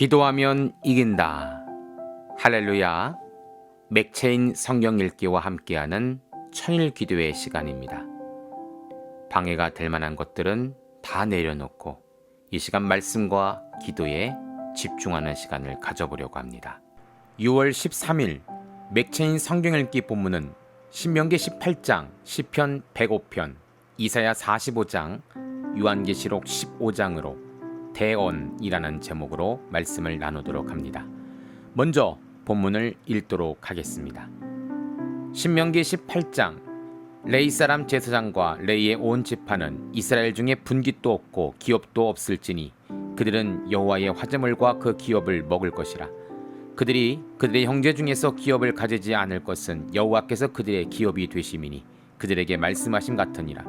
기도하면 이긴다. 할렐루야. 맥체인 성경 읽기와 함께하는 천일 기도의 시간입니다. 방해가 될 만한 것들은 다 내려놓고 이 시간 말씀과 기도에 집중하는 시간을 가져보려고 합니다. 6월 13일 맥체인 성경 읽기 본문은 신명기 18장, 시편 105편, 이사야 45장, 요한계시록 15장으로 대언이라는 제목으로 말씀을 나누도록 합니다. 먼저 본문을 읽도록 하겠습니다. 신명기 18장, 레이 사람 제사장과 레이의 온 지파는 이스라엘 중에 분깃도 없고 기업도 없을지니 그들은 여호와의 화제물과 그 기업을 먹을 것이라. 그들이 그들의 형제 중에서 기업을 가지지 않을 것은 여호와께서 그들의 기업이 되심이니 그들에게 말씀하심 같으니라.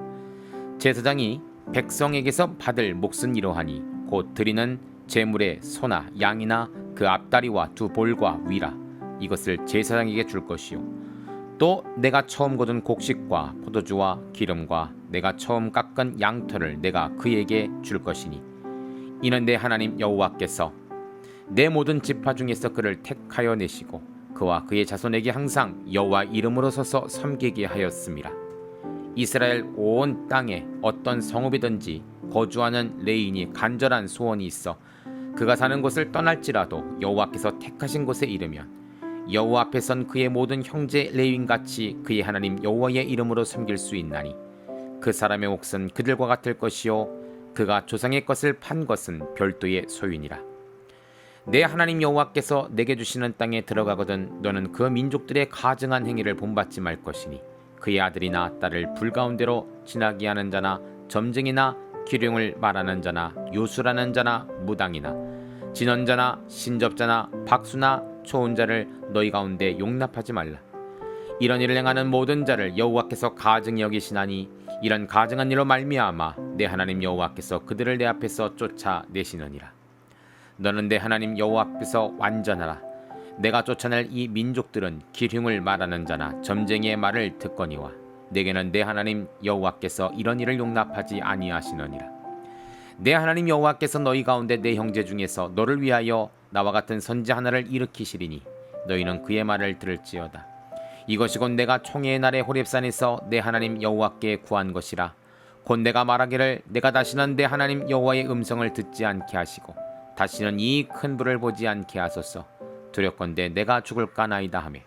제사장이 백성에게서 받을 몫은 이러하니 곧 드리는 제물의 소나 양이나 그 앞다리와 두 볼과 위라. 이것을 제사장에게 줄 것이요, 또 내가 처음 거둔 곡식과 포도주와 기름과 내가 처음 깎은 양털을 내가 그에게 줄 것이니 이는 내 하나님 여호와께서 내 모든 지파 중에서 그를 택하여 내시고 그와 그의 자손에게 항상 여호와 이름으로 서서 섬기게 하였음이라. 이스라엘 온 땅에 어떤 성읍이든지 거주하는 레인이 간절한 소원이 있어 그가 사는 곳을 떠날지라도 여호와께서 택하신 곳에 이르면 여호와 앞에선 그의 모든 형제 레위인같이 그의 하나님 여호와의 이름으로 섬길 수 있나니 그 사람의 몫은 그들과 같을 것이요 그가 조상의 것을 판 것은 별도의 소유니라. 내 하나님 여호와께서 내게 주시는 땅에 들어가거든 너는 그 민족들의 가증한 행위를 본받지 말 것이니 그의 아들이나 딸을 불가운데로 지나게 하는 자나 점쟁이나 기륭을 말하는 자나 요술하는 자나 무당이나 진언자나 신접자나 박수나 초혼자를 너희 가운데 용납하지 말라. 이런 일을 행하는 모든 자를 여호와께서 가증히 여기시나니 이런 가증한 일로 말미암아 내 하나님 여호와께서 그들을 내 앞에서 쫓아내시느니라. 너는 내 하나님 여호와 앞에서 완전하라. 내가 쫓아낼 이 민족들은 기흉을 말하는 자나 점쟁이의 말을 듣거니와 내게는 내 하나님 여호와께서 이런 일을 용납하지 아니하시느니라. 내 하나님 여호와께서 너희 가운데 내 형제 중에서 너를 위하여 나와 같은 선지 하나를 일으키시리니 너희는 그의 말을 들을지어다. 이것이 곧 내가 총회의 날에 호렙산에서 내 하나님 여호와께 구한 것이라. 곧 내가 말하기를 내가 다시는 내 하나님 여호와의 음성을 듣지 않게 하시고 다시는 이 큰 불을 보지 않게 하소서. 두렵건대 내가 죽을까나이다 하며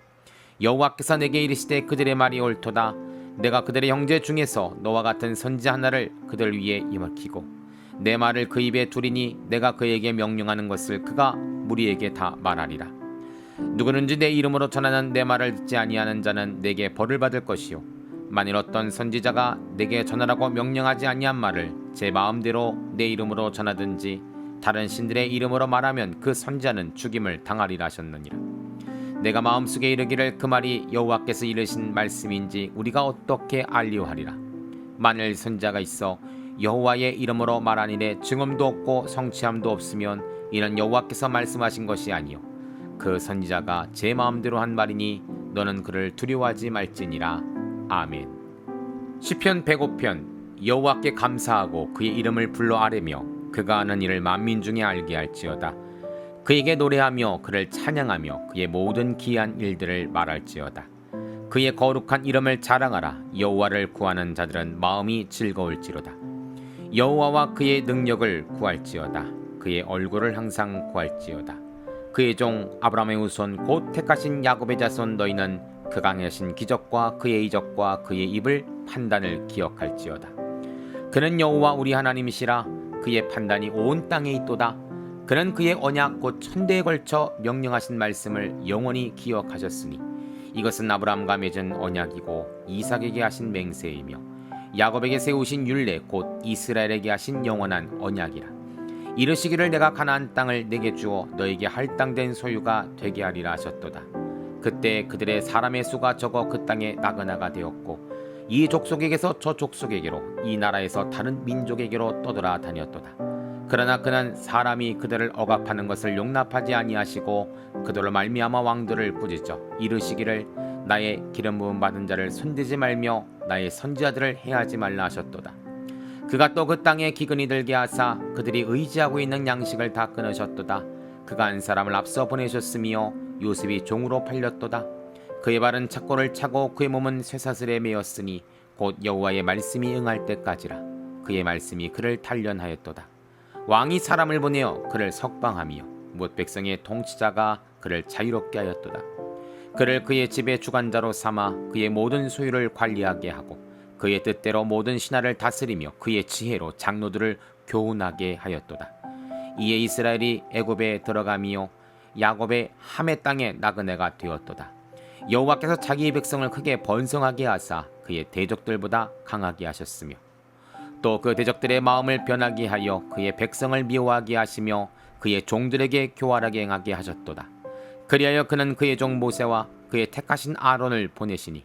여호와께서 내게 이르시되 그들의 말이 옳도다. 내가 그들의 형제 중에서 너와 같은 선지 하나를 그들 위에 임을키고 내 말을 그 입에 두리니 내가 그에게 명령하는 것을 그가 무리에게 다 말하리라. 누구든지 내 이름으로 전하는 내 말을 듣지 아니하는 자는 내게 벌을 받을 것이요, 만일 어떤 선지자가 내게 전하라고 명령하지 아니한 말을 제 마음대로 내 이름으로 전하든지 다른 신들의 이름으로 말하면 그 선지자는 죽임을 당하리라 하셨느니라. 내가 마음속에 이르기를 그 말이 여호와께서 이르신 말씀인지 우리가 어떻게 알리오하리라. 만일 선지자가 있어 여호와의 이름으로 말하니래 증언도 없고 성취함도 없으면 이는 여호와께서 말씀하신 것이 아니요 그 선지자가 제 마음대로 한 말이니 너는 그를 두려워하지 말지니라. 아멘. 시편 105편. 여호와께 감사하고 그의 이름을 불러 아뢰며 그가 하는 일을 만민 중에 알게 할지어다. 그에게 노래하며 그를 찬양하며 그의 모든 기이한 일들을 말할지어다. 그의 거룩한 이름을 자랑하라. 여호와를 구하는 자들은 마음이 즐거울지로다. 여호와와 그의 능력을 구할지어다. 그의 얼굴을 항상 구할지어다. 그의 종 아브라함의 후손 곧 택하신 야곱의 자손 너희는 그 강하신 기적과 그의 이적과 그의 입을 판단을 기억할지어다. 그는 여호와 우리 하나님이시라. 그의 판단이 온 땅에 있도다. 그는 그의 언약 곧 천대에 걸쳐 명령하신 말씀을 영원히 기억하셨으니 이것은 아브라함과 맺은 언약이고 이삭에게 하신 맹세이며 야곱에게 세우신 율례 곧 이스라엘에게 하신 영원한 언약이라. 이르시기를 내가 가나안 땅을 내게 주어 너에게 할당된 소유가 되게 하리라 하셨도다. 그때 그들의 사람의 수가 적어 그 땅에 나그나가 되었고 이 족속에게서 저 족속에게로 이 나라에서 다른 민족에게로 떠돌아 다녔도다. 그러나 그는 사람이 그들을 억압하는 것을 용납하지 아니하시고 그들로 말미암아 왕들을 꾸짖어 이르시기를 나의 기름 부음 받은 자를 손대지 말며 나의 선지자들을 해하지 말라 하셨도다. 그가 또 그 땅에 기근이 들게 하사 그들이 의지하고 있는 양식을 다 끊으셨도다. 그가 한 사람을 앞서 보내셨으며 요셉이 종으로 팔렸도다. 그의 발은 착고를 차고 그의 몸은 쇠사슬에 매였으니 곧 여호와의 말씀이 응할 때까지라. 그의 말씀이 그를 단련하였도다. 왕이 사람을 보내어 그를 석방하며 뭇 백성의 통치자가 그를 자유롭게 하였도다. 그를 그의 집의 주관자로 삼아 그의 모든 소유를 관리하게 하고 그의 뜻대로 모든 신하를 다스리며 그의 지혜로 장로들을 교훈하게 하였도다. 이에 이스라엘이 애굽에 들어가며 야곱의 함의 땅에 나그네가 되었도다. 여호와께서 자기의 백성을 크게 번성하게 하사 그의 대적들보다 강하게 하셨으며 또 그 대적들의 마음을 변하게 하여 그의 백성을 미워하게 하시며 그의 종들에게 교활하게 행하게 하셨도다. 그리하여 그는 그의 종 모세와 그의 택하신 아론을 보내시니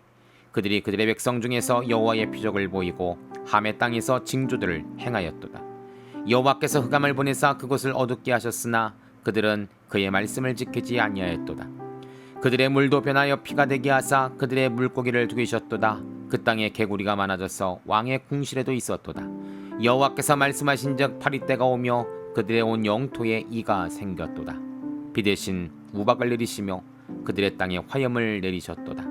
그들이 그들의 백성 중에서 여호와의 표적을 보이고 함의 땅에서 징조들을 행하였도다. 여호와께서 흑암을 보내사 그곳을 어둡게 하셨으나 그들은 그의 말씀을 지키지 아니하였도다. 그들의 물도 변하여 피가 되게 하사 그들의 물고기를 죽이셨도다. 그 땅에 개구리가 많아져서 왕의 궁실에도 있었도다. 여호와께서 말씀하신즉 파리때가 오며 그들의 온 영토에 이가 생겼도다. 비 대신 우박을 내리시며 그들의 땅에 화염을 내리셨도다.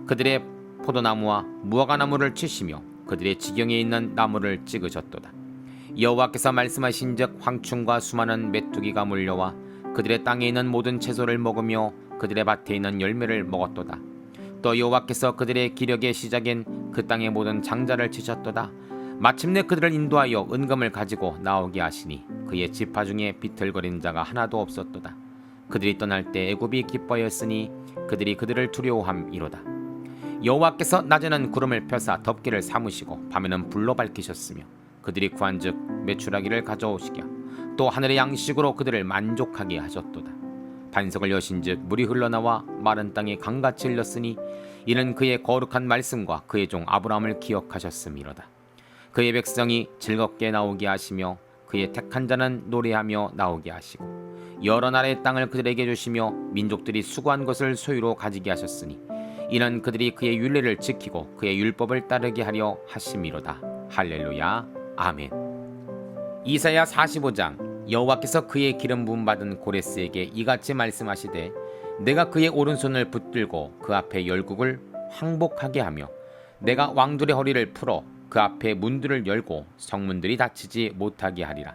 그들의 포도나무와 무화과나무를 치시며 그들의 지경에 있는 나무를 찍으셨도다. 여호와께서 말씀하신즉 황충과 수많은 메뚜기가 몰려와 그들의 땅에 있는 모든 채소를 먹으며 그들의 밭에 있는 열매를 먹었도다. 또 여호와께서 그들의 기력의 시작인 그 땅의 모든 장자를 치셨도다. 마침내 그들을 인도하여 은금을 가지고 나오게 하시니 그의 지파 중에 비틀거린 자가 하나도 없었도다. 그들이 떠날 때 애굽이 기뻐하였으니 그들이 그들을 두려워함이로다. 여호와께서 낮에는 구름을 펴사 덮개를 삼으시고 밤에는 불로 밝히셨으며 그들이 구한즉 메추라기를 가져오시며 또 하늘의 양식으로 그들을 만족하게 하셨도다. 반석을 여신즉 물이 흘러나와 마른 땅에 강같이 흘렀으니 이는 그의 거룩한 말씀과 그의 종 아브라함을 기억하셨음이로다. 그의 백성이 즐겁게 나오게 하시며 그의 택한 자는 노래하며 나오게 하시고 여러 나라의 땅을 그들에게 주시며 민족들이 수고한 것을 소유로 가지게 하셨으니 이는 그들이 그의 율례를 지키고 그의 율법을 따르게 하려 하심이로다. 할렐루야 아멘. 이사야 45장. 여호와께서 그의 기름 부음 받은 고레스에게 이같이 말씀하시되 내가 그의 오른손을 붙들고 그 앞에 열국을 황복하게 하며 내가 왕들의 허리를 풀어 그 앞에 문들을 열고 성문들이 닫히지 못하게 하리라.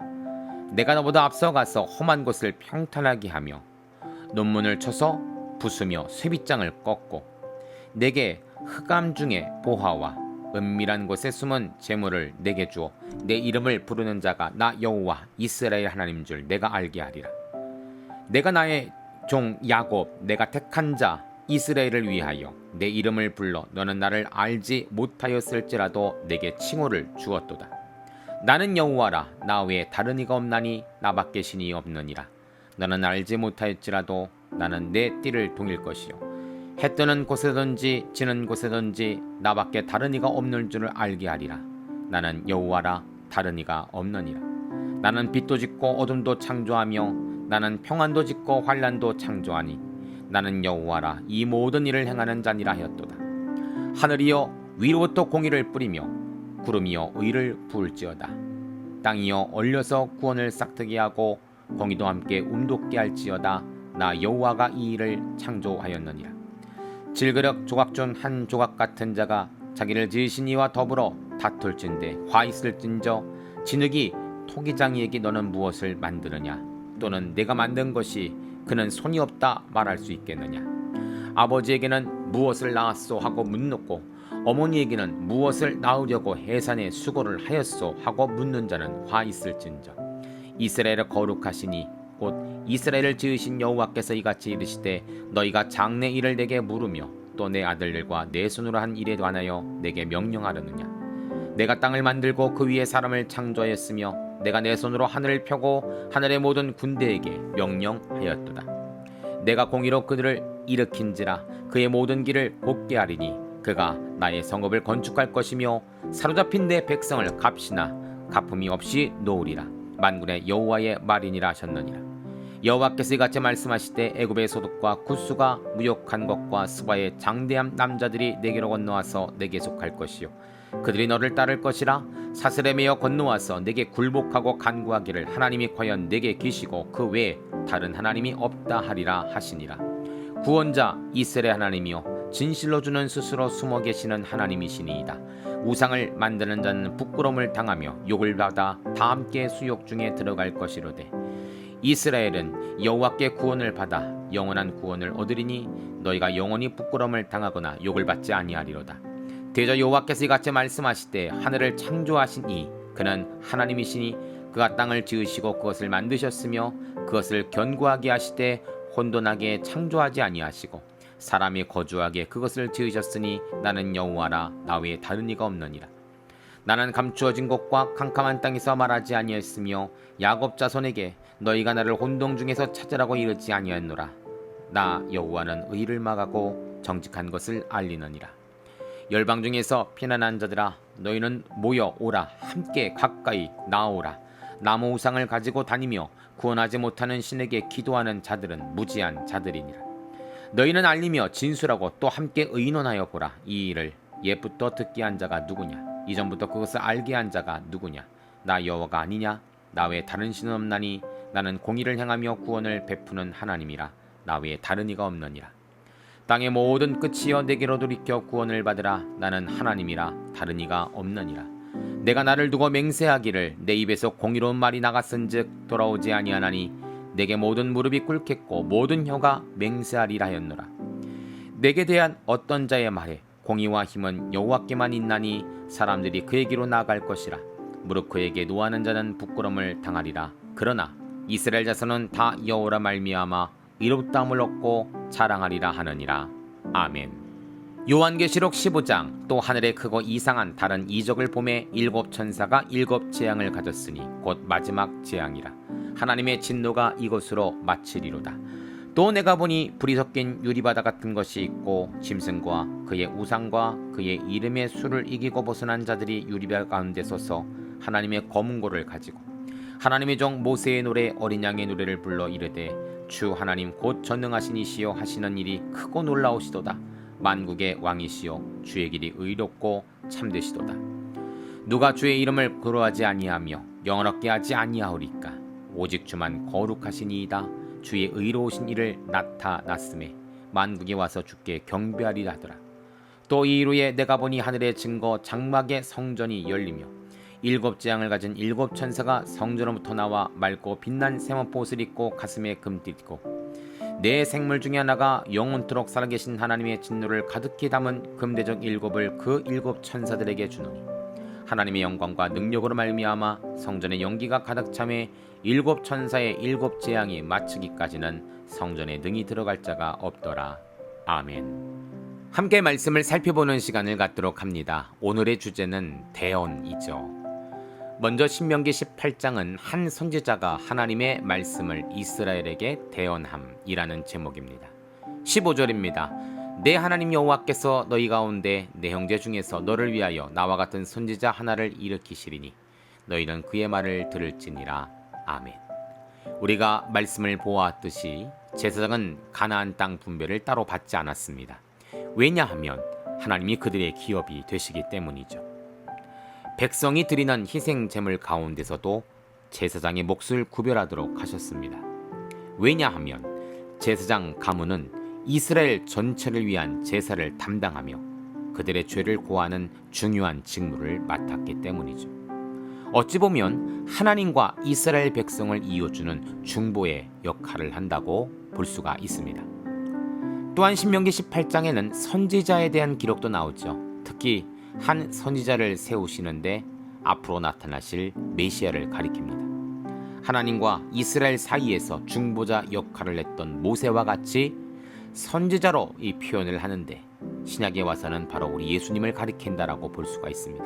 내가 너보다 앞서가서 험한 곳을 평탄하게 하며 논문을 쳐서 부수며 쇠빗장을 꺾고 내게 흑암 중에 보화와 은밀한 곳에 숨은 재물을 내게 주어 내 이름을 부르는 자가 나 여호와 이스라엘 하나님 줄 내가 알게 하리라. 내가 나의 종 야곱 내가 택한 자 이스라엘을 위하여 내 이름을 불러 너는 나를 알지 못하였을지라도 내게 칭호를 주었도다. 나는 여호와라 나 외에 다른 이가 없나니 나밖에 신이 없느니라. 너는 알지 못하였지라도 나는 내 띠를 동일 것이요 해 뜨는 곳에든지 지는 곳에든지 나밖에 다른 이가 없는 줄을 알게 하리라. 나는 여호와라 다른 이가 없느니라. 나는 빛도 짓고 어둠도 창조하며 나는 평안도 짓고 환난도 창조하니 나는 여호와라 이 모든 일을 행하는 자니라 하였도다. 하늘이여 위로부터 공의를 뿌리며 구름이여 의를 부을지어다. 땅이여 얼려서 구원을 싹트게 하고 공의도 함께 움돋게 할지어다. 나 여호와가 이 일을 창조하였느니라. 질그릇 조각 중 한 조각 같은 자가 자기를 지으신 이와 더불어 다툴진대 화 있을진저 진흙이 토기장이에게 너는 무엇을 만드느냐 또는 내가 만든 것이 그는 손이 없다 말할 수 있겠느냐. 아버지에게는 무엇을 낳았소 하고 묻는고 어머니에게는 무엇을 낳으려고 해산에 수고를 하였소 하고 묻는 자는 화 있을진저. 이스라엘을 거룩하시니 곧 이스라엘을 지으신 여호와께서 이같이 이르시되 너희가 장래 일을 내게 물으며 또 내 아들들과 내 손으로 한 일에 관하여 내게 명령하려느냐. 내가 땅을 만들고 그 위에 사람을 창조하였으며 내가 내 손으로 하늘을 펴고 하늘의 모든 군대에게 명령하였도다. 내가 공의로 그들을 일으킨지라 그의 모든 길을 곧게 하리니 그가 나의 성읍을 건축할 것이며 사로잡힌 내 백성을 값이나 갚음이 없이 놓으리라. 만군의 여호와의 말이니라 하셨느니라. 여호와께서 이같이 말씀하시되 애굽의 소득과 굿수가 무역한 것과 스바의 장대한 남자들이 내게로 건너와서 내게 속할 것이요 그들이 너를 따를 것이라. 사슬에 매여 건너와서 내게 굴복하고 간구하기를 하나님이 과연 내게 계시고 그 외에 다른 하나님이 없다 하리라 하시니라. 구원자 이스라엘 하나님이여 진실로 주는 스스로 숨어 계시는 하나님이시니이다. 우상을 만드는 자는 부끄러움을 당하며 욕을 받아 다 함께 수욕 중에 들어갈 것이로되 이스라엘은 여호와께 구원을 받아 영원한 구원을 얻으리니 너희가 영원히 부끄러움을 당하거나 욕을 받지 아니하리로다. 대저 여호와께서 이같이 말씀하시되 하늘을 창조하신 이 그는 하나님이시니 그가 땅을 지으시고 그것을 만드셨으며 그것을 견고하게 하시되 혼돈하게 창조하지 아니하시고 사람이 거주하게 그것을 지으셨으니 나는 여호와라 나 외에 다른 이가 없느니라. 나는 감추어진 곳과 캄캄한 땅에서 말하지 아니하였으며 야곱 자손에게 너희가 나를 혼동 중에서 찾으라고 이르지 아니하였노라. 나 여호와는 의를 막하고 정직한 것을 알리느니라. 열방 중에서 피난한 자들아 너희는 모여 오라. 함께 가까이 나오라. 나무 우상을 가지고 다니며 구원하지 못하는 신에게 기도하는 자들은 무지한 자들이니라. 너희는 알리며 진술하고 또 함께 의논하여 보라. 이 일을 옛부터 듣게 한 자가 누구냐? 이전부터 그것을 알게 한 자가 누구냐? 나 여호와가 아니냐? 나 외에 다른 신은 없나니 나는 공의를 행하며 구원을 베푸는 하나님이라. 나 외에 다른 이가 없느니라. 땅의 모든 끝이여 내게로 돌이켜 구원을 받으라. 나는 하나님이라 다른 이가 없느니라. 내가 나를 두고 맹세하기를 내 입에서 공의로운 말이 나갔은즉 돌아오지 아니하나니 내게 모든 무릎이 꿇겠고 모든 혀가 맹세하리라 하였노라. 내게 대한 어떤 자의 말에 공의와 힘은 여호와께만 있나니 사람들이 그에게로 나아갈 것이라. 무릇 그에게 노하는 자는 부끄러움을 당하리라. 그러나 이스라엘 자손은 다 여호와라 말미암아 의롭다함을 얻고 자랑하리라 하느니라. 아멘. 요한계시록 15장. 또 하늘에 크고 이상한 다른 이적을 보매 일곱 천사가 일곱 재앙을 가졌으니 곧 마지막 재앙이라. 하나님의 진노가 이것으로 마치리로다. 또 내가 보니 불이 섞인 유리바다 같은 것이 있고 짐승과 그의 우상과 그의 이름의 수를 이기고 벗어난 자들이 유리바다 가운데 서서 하나님의 검은 고를 가지고 하나님의 종 모세의 노래 어린 양의 노래를 불러 이르되 주 하나님 곧 전능하신 이시여 하시는 일이 크고 놀라우시도다. 만국의 왕이시여 주의 길이 의롭고 참되시도다. 누가 주의 이름을 거룩하지 아니하며 영원하게 하지 아니하오리까? 오직 주만 거룩하시니이다. 주의 의로우신 일을 나타났음에 만국에 와서 주께 경배하리라 하더라. 또 이 이후에 내가 보니 하늘의 증거 장막의 성전이 열리며 일곱 재앙을 가진 일곱 천사가 성전으로부터 나와 맑고 빛난 세마포 옷을 입고 가슴에 금띠고 네 생물 중에 하나가 영원토록 살아계신 하나님의 진노를 가득히 담은 금대적 일곱을 그 일곱 천사들에게 주노니 하나님의 영광과 능력으로 말미암아 성전의 연기가 가득 차매 일곱 천사의 일곱 재앙이 마치기까지는 성전에 능히 들어갈 자가 없더라. 아멘. 함께 말씀을 살펴보는 시간을 갖도록 합니다. 오늘의 주제는 대언이죠. 먼저 신명기 18장은 한 선지자가 하나님의 말씀을 이스라엘에게 대언함이라는 제목입니다. 15절입니다. 내 하나님 여호와께서 너희 가운데 내 형제 중에서 너를 위하여 나와 같은 선지자 하나를 일으키시리니 너희는 그의 말을 들을지니라. 아멘. 우리가 말씀을 보았듯이 제사장은 가나안 땅 분배를 따로 받지 않았습니다. 왜냐하면 하나님이 그들의 기업이 되시기 때문이죠. 백성이 드리는 희생 제물 가운데서도 제사장의 몫을 구별하도록 하셨습니다. 왜냐하면 제사장 가문은 이스라엘 전체를 위한 제사를 담당하며 그들의 죄를 고하는 중요한 직무를 맡았기 때문이죠. 어찌 보면 하나님과 이스라엘 백성을 이어주는 중보의 역할을 한다고 볼 수가 있습니다. 또한 신명기 18장에는 선지자에 대한 기록도 나오죠. 특히 한 선지자를 세우시는데 앞으로 나타나실 메시아를 가리킵니다. 하나님과 이스라엘 사이에서 중보자 역할을 했던 모세와 같이 선지자로 이 표현을 하는데 신약에 와서는 바로 우리 예수님을 가리킨다라고 볼 수가 있습니다.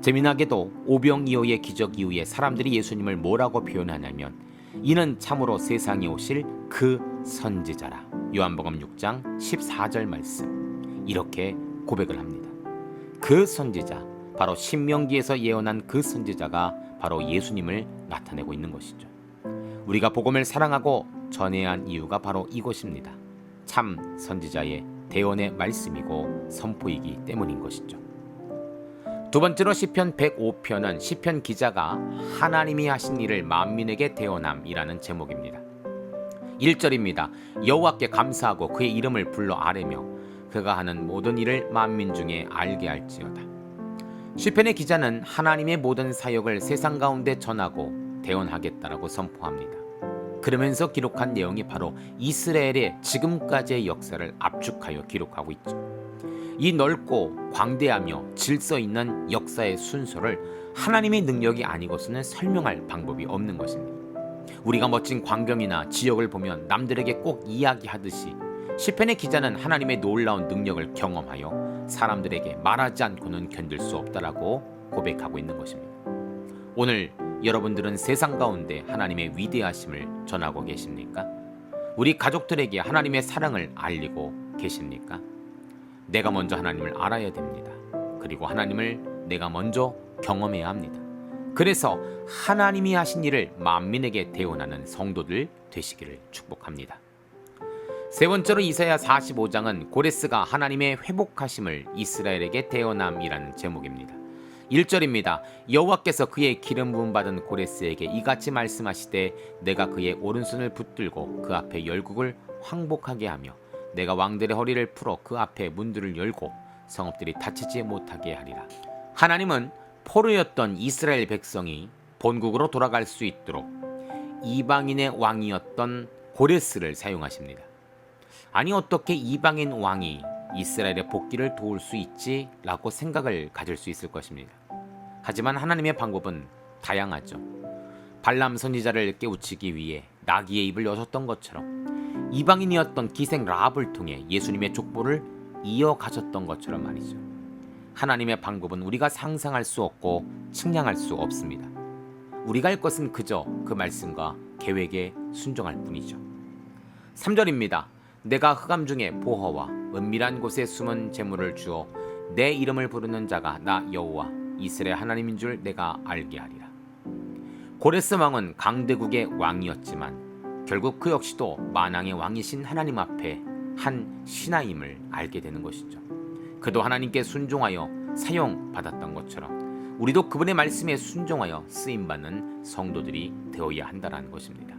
재미나게도 오병이어의 기적 이후에 사람들이 예수님을 뭐라고 표현하냐면 이는 참으로 세상에 오실 그 선지자라. 요한복음 6장 14절 말씀 이렇게 고백을 합니다. 그 선지자, 바로 신명기에서 예언한 그 선지자가 바로 예수님을 나타내고 있는 것이죠. 우리가 복음을 사랑하고 전해야 한 이유가 바로 이것입니다. 참 선지자의 대언의 말씀이고 선포이기 때문인 것이죠. 두 번째로 시편 105편은 시편 기자가 하나님이 하신 일을 만민에게 대언함이라는 제목입니다. 1절입니다. 여호와께 감사하고 그의 이름을 불러 아뢰며 그가 하는 모든 일을 만민 중에 알게 할지어다. 시편의 기자는 하나님의 모든 사역을 세상 가운데 전하고 대언하겠다라고 선포합니다. 그러면서 기록한 내용이 바로 이스라엘의 지금까지의 역사를 압축하여 기록하고 있죠. 이 넓고 광대하며 질서 있는 역사의 순서를 하나님의 능력이 아니고서는 설명할 방법이 없는 것입니다. 우리가 멋진 광경이나 지역을 보면 남들에게 꼭 이야기하듯이 시편의 기자는 하나님의 놀라운 능력을 경험하여 사람들에게 말하지 않고는 견딜 수 없다라고 고백하고 있는 것입니다. 오늘 여러분들은 세상 가운데 하나님의 위대하심을 전하고 계십니까? 우리 가족들에게 하나님의 사랑을 알리고 계십니까? 내가 먼저 하나님을 알아야 됩니다. 그리고 하나님을 내가 먼저 경험해야 합니다. 그래서 하나님이 하신 일을 만민에게 대언하는 성도들 되시기를 축복합니다. 세 번째로 이사야 45장은 고레스가 하나님의 회복하심을 이스라엘에게 대언함이라는 제목입니다. 1절입니다. 여호와께서 그의 기름 부음 받은 고레스에게 이같이 말씀하시되 내가 그의 오른손을 붙들고 그 앞에 열국을 황복하게 하며 내가 왕들의 허리를 풀어 그 앞에 문들을 열고 성읍들이 닫히지 못하게 하리라. 하나님은 포로였던 이스라엘 백성이 본국으로 돌아갈 수 있도록 이방인의 왕이었던 고레스를 사용하십니다. 아니 어떻게 이방인 왕이 이스라엘의 복귀를 도울 수 있지? 라고 생각을 가질 수 있을 것입니다. 하지만 하나님의 방법은 다양하죠. 발람 선지자를 깨우치기 위해 나귀의 입을 여셨던 것처럼 이방인이었던 기생 라합을 통해 예수님의 족보를 이어가셨던 것처럼 말이죠. 하나님의 방법은 우리가 상상할 수 없고 측량할 수 없습니다. 우리가 할 것은 그저 그 말씀과 계획에 순종할 뿐이죠. 3절입니다. 내가 흑암 중에 보화와 은밀한 곳에 숨은 재물을 주어 내 이름을 부르는 자가 나 여호와 이스라엘 하나님인 줄 내가 알게 하리라. 고레스 왕은 강대국의 왕이었지만 결국 그 역시도 만왕의 왕이신 하나님 앞에 한 신하임을 알게 되는 것이죠. 그도 하나님께 순종하여 사용받았던 것처럼 우리도 그분의 말씀에 순종하여 쓰임받는 성도들이 되어야 한다는 것입니다.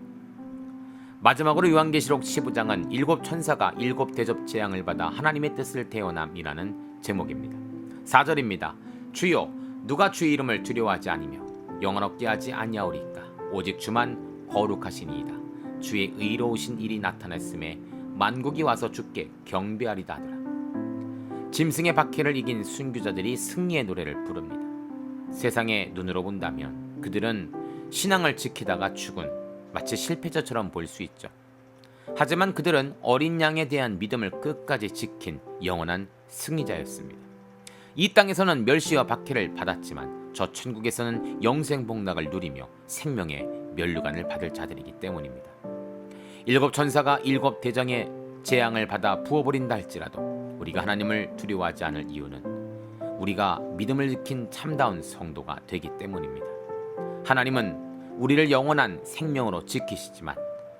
마지막으로 요한계시록 15장은 7 천사가 7 대접 재앙을 받아 하나님의 뜻을 대언함이라는 제목입니다. 4절입니다. 주여 누가 주의 이름을 두려워하지 아니며 영원롭게 하지 아니하오리까 오직 주만 거룩하시니이다. 주의 의로우신 일이 나타났음에 만국이 와서 주께 경배하리다 하더라. 짐승의 박해를 이긴 순교자들이 승리의 노래를 부릅니다. 세상의 눈으로 본다면 그들은 신앙을 지키다가 죽은 마치 실패자처럼 보일 수 있죠. 하지만 그들은 어린 양에 대한 믿음을 끝까지 지킨 영원한 승리자였습니다. 이 땅에서는 멸시와 박해를 받았지만 저 천국에서는 영생복락을 누리며 생명의 면류관을 받을 자들이기 때문입니다. 7 천사가 7 대장의 재앙을 받아 부어버린다 할지라도 우리가 하나님을 두려워하지 않을 이유는 우리가 믿음을 지킨 참다운 성도가 되기 때문입니다. 하나님은 우리를 영원한 생명으로 지키시지만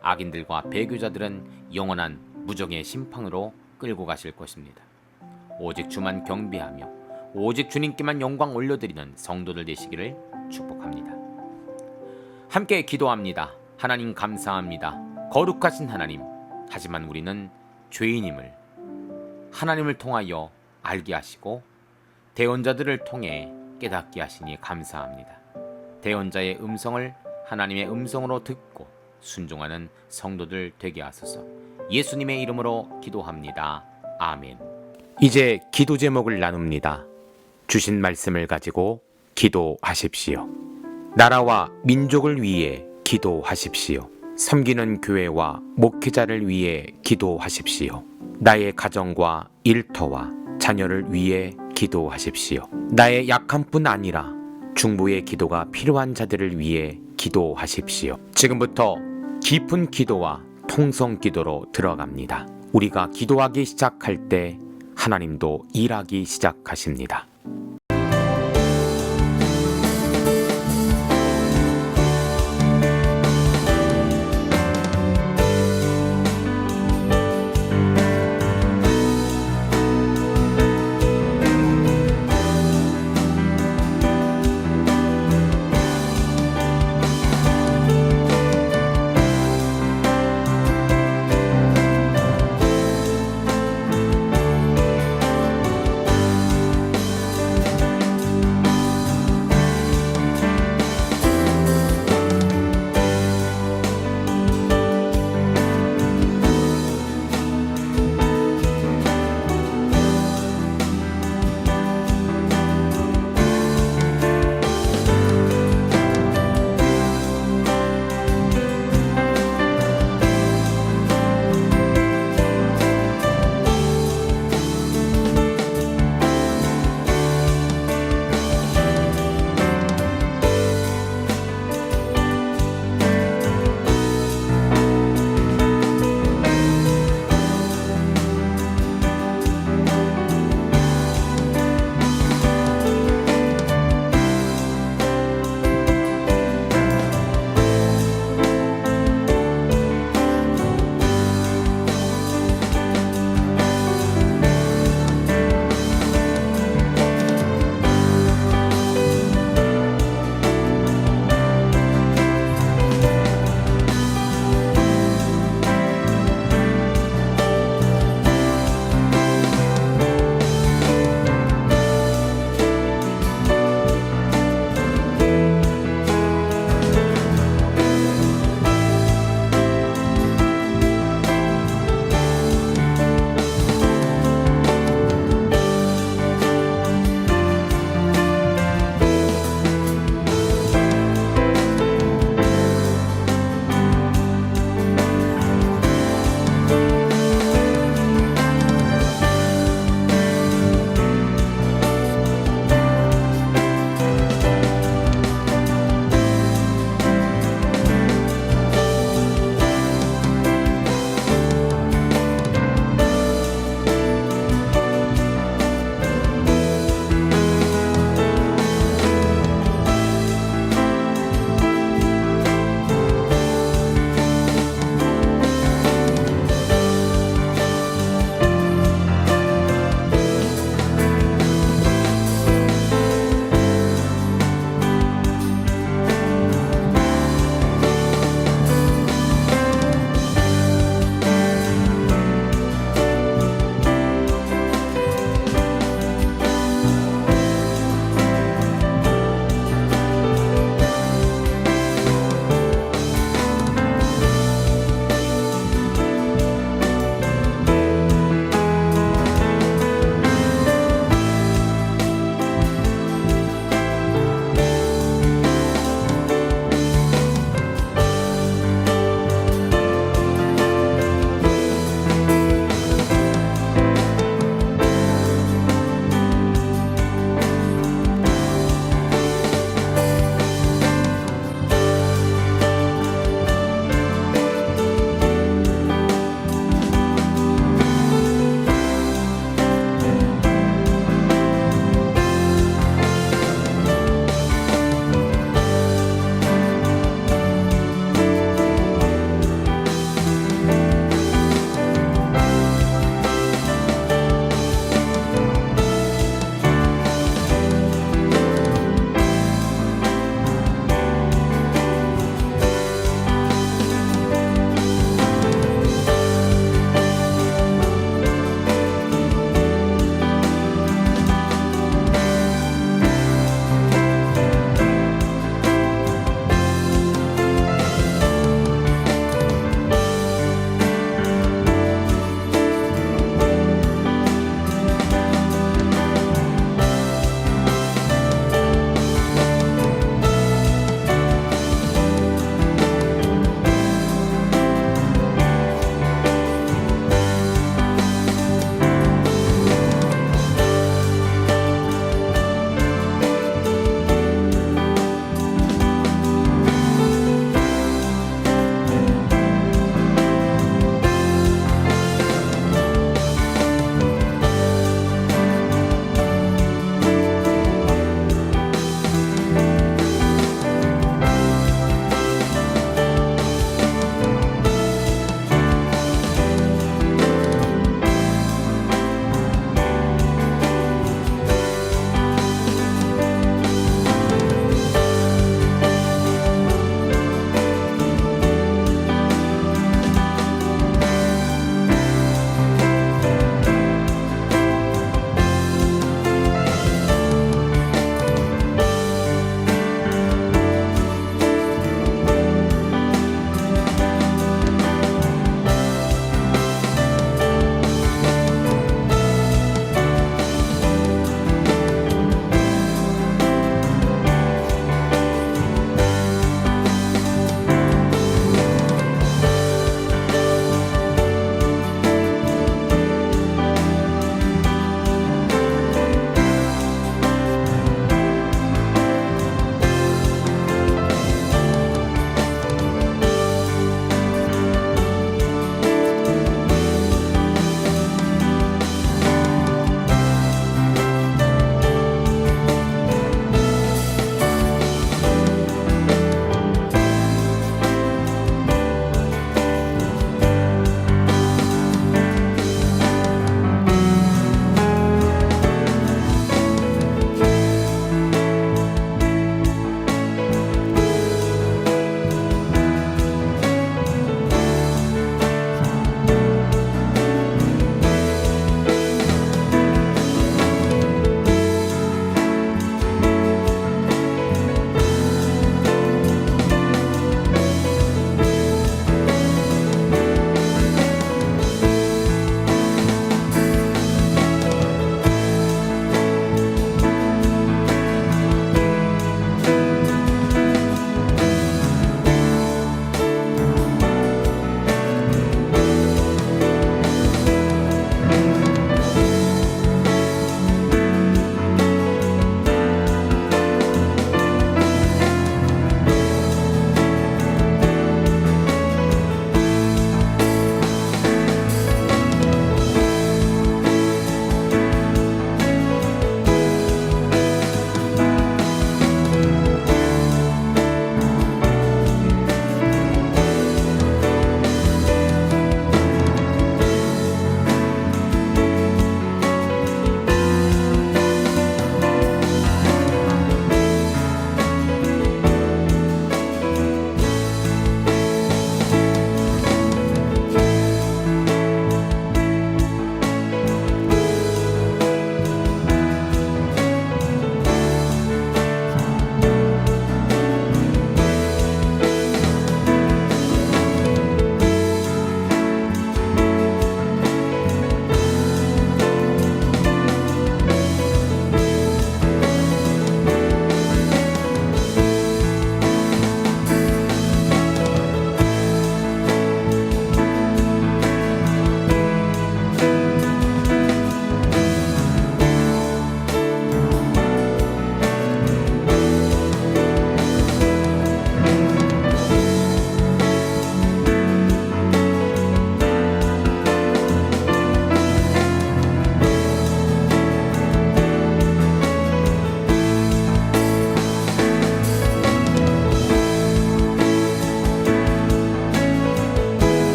악인들과 배교자들은 영원한 무정의 심판으로 끌고 가실 것입니다. 오직 주만 경배하며 오직 주님께만 영광 올려드리는 성도들 되시기를 축복합니다. 함께 기도합니다. 하나님 감사합니다. 거룩하신 하나님, 하지만 우리는 죄인임을 하나님을 통하여 알게 하시고 대언자들을 통해 깨닫게 하시니 감사합니다. 대언자의 음성을 하나님의 음성으로 듣고 순종하는 성도들 되게 하소서. 예수님의 이름으로 기도합니다. 아멘. 이제 기도 제목을 나눕니다. 주신 말씀을 가지고 기도하십시오. 나라와 민족을 위해 기도하십시오. 섬기는 교회와 목회자를 위해 기도하십시오. 나의 가정과 일터와 자녀를 위해 기도하십시오. 나의 약함뿐 아니라 중보의 기도가 필요한 자들을 위해 기도하십시오. 지금부터 깊은 기도와 통성 기도로 들어갑니다. 우리가 기도하기 시작할 때 하나님도 일하기 시작하십니다.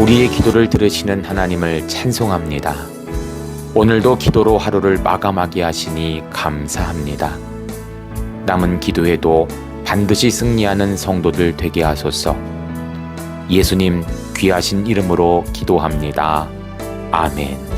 우리의 기도를 들으시는 하나님을 찬송합니다. 오늘도 기도로 하루를 마감하게 하시니 감사합니다. 남은 기도에도 반드시 승리하는 성도들 되게 하소서. 예수님 귀하신 이름으로 기도합니다. 아멘.